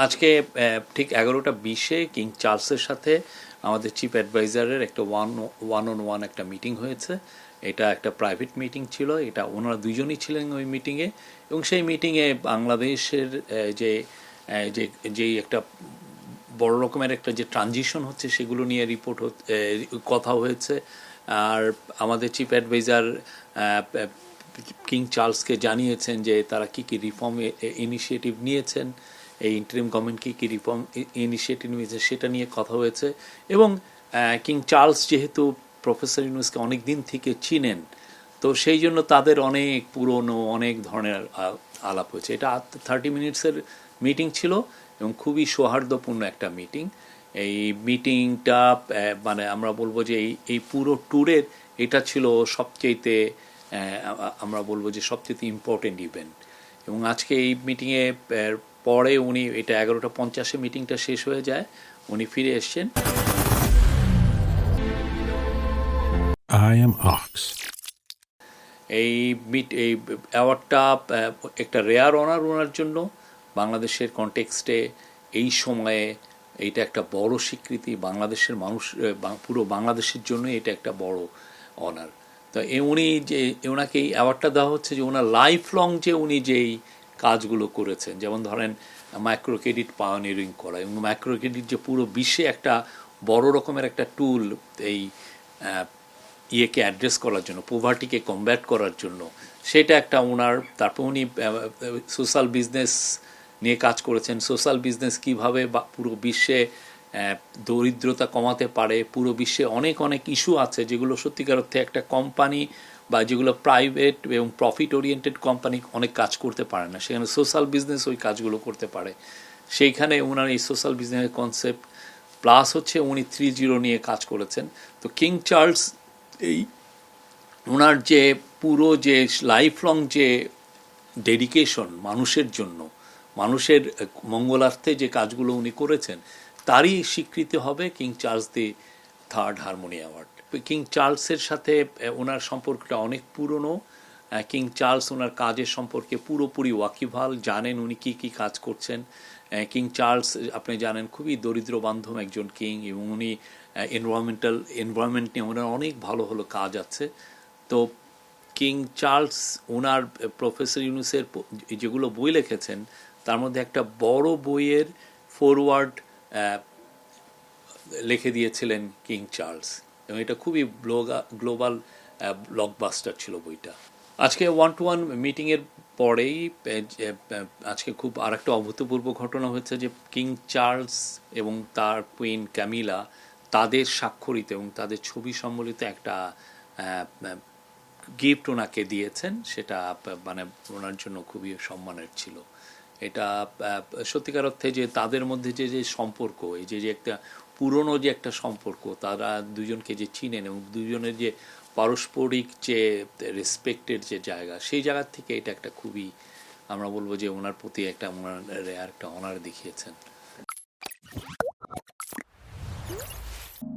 আজকে ঠিক 11:20 কিং চার্লসের সাথে আমাদের চিফ অ্যাডভাইজারের একটা ওয়ান অন ওয়ান একটা মিটিং হয়েছে। এটা একটা প্রাইভেট মিটিং ছিল, এটা ওনারা দুইজনই ছিলেন ওই মিটিংয়ে। এবং সেই মিটিংয়ে বাংলাদেশের যে যে যেই একটা বড় রকমের একটা যে ট্রানজিশন হচ্ছে সেগুলো নিয়ে কথা হয়েছে। আর আমাদের চিফ অ্যাডভাইজার কিং চার্লসকে জানিয়েছেন যে তারা কী কী রিফর্ম ইনিশিয়েটিভ নিয়েছেন, এই ইন্টারিম গভর্নমেন্ট কী কী রিফর্ম ইনিশিয়েটিভ নিয়েছে সেটা নিয়ে কথা হয়েছে। এবং কিং চার্লস যেহেতু প্রফেসর ইউনুসকে অনেক দিন থেকে চিনেন, তো সেই জন্য তাদের অনেক পুরনো অনেক ধরনের আলাপ হয়েছে। এটা 30 মিনিটসের মিটিং ছিল এবং খুবই সৌহার্দ্যপূর্ণ একটা মিটিং। এই মিটিংটা মানে আমরা বলবো যে এই পুরো ট্যুরের এটা ছিল সবচেয়েতে আমরা বলবো যে সবচেয়ে ইম্পর্টেন্ট ইভেন্ট। এবং আজকে এই মিটিংয়ে পরে উনি, এটা 11:50 মিটিংটা শেষ হয়ে যায়, উনি ফিরে এসছেন। I am Ox. এই অ্যাওয়ার্ডটা একটা রেয়ার অনার ওনার জন্য। বাংলাদেশের কনটেক্সটে এই সময়ে এইটা একটা বড় স্বীকৃতি, বাংলাদেশের মানুষ পুরো বাংলাদেশের জন্য এটা একটা বড় অনার। তো উনি যে ওনাকে এই অ্যাওয়ার্ডটা দেওয়া হচ্ছে যে ওনার লাইফ লং যে উনি যেই কাজগুলো করেছেন, যেমন ধরেন মাইক্রো ক্রেডিট পায়োনিয়ারিং করা, এবং মাইক্রো ক্রেডিট যে পুরো বিশ্বে একটা বড় রকমের একটা টুল এই ইয়েকে অ্যাড্রেস করার জন্য, পোভার্টিকে কমব্যাট করার জন্য, সেটা একটা ওনার। তারপর উনি সোশ্যাল বিজনেস নিয়ে কাজ করেছেন, সোশ্যাল বিজনেস কীভাবে পুরো বিশ্বে দরিদ্রতা কমাতে পারে। পুরো বিশ্বে অনেক অনেক ইস্যু আছে যেগুলো সত্যিকার অর্থে একটা কোম্পানি বা যেগুলো প্রাইভেট এবং প্রফিট ওরিয়েন্টেড কোম্পানি অনেক কাজ করতে পারে না, সেখানে সোশ্যাল বিজনেস ওই কাজগুলো করতে পারে। সেইখানে ওনার এই সোশ্যাল বিজনেসের কনসেপ্ট প্লাস হচ্ছে উনি 3.0 নিয়ে কাজ করেছেন। তো কিং চার্লস এই ওনার যে পুরো যে লাইফ লং যে ডেডিকেশন মানুষের জন্য, মানুষের মঙ্গলার্থে যে কাজগুলো উনি করেছেন, তারই স্বীকৃতি হবে King Charles the third harmony award. King চার্লসের সাথে ওনার সম্পর্কটা অনেক পুরনো। কিং চার্লস ওনার কাজের সম্পর্কে পুরোপুরি ওয়াকিবহাল, জানেন উনি কী কী কাজ করছেন। কিং চার্লস আপনি জানেন খুবই দরিদ্র বান্ধব একজন কিং, এবং উনি এনভায়রনমেন্ট নিয়ে ওনার অনেক ভালো ভালো কাজ আছে। তো কিং চার্লস ওনার প্রফেসর ইউনুসের যেগুলো বই লিখেছেন তার মধ্যে একটা বড় বইয়ের ফরওয়ার্ড লিখে দিয়েছিলেন কিং চার্লস, এবং এটা খুবই গ্লোবাল ব্লকবাস্টার ছিল বইটা। আজকে 1-to-1 মিটিংয়ের পরেই আজকে খুব আর একটা অভূতপূর্ব ঘটনা হয়েছে যে কিং চার্লস এবং তার কুইন ক্যামিলা তাদের স্বাক্ষরিত এবং তাদের ছবি সম্বলিত একটা গিফট ওনাকে দিয়েছেন। সেটা মানে ওনার জন্য খুবই সম্মানের ছিল। এটা সত্যিকার অর্থে যে তাদের মধ্যে যে যে সম্পর্ক, এই যে একটা পুরনো যে একটা সম্পর্ক, তারা দুজনকে যে চিনেন এবং দুজনের যে পারস্পরিক যে রেসপেক্টের যে জায়গা, সেই জায়গার থেকে এটা একটা খুবই আমরা বলবো যে ওনার প্রতি একটা ওনার একটা অনার দেখিয়েছেন।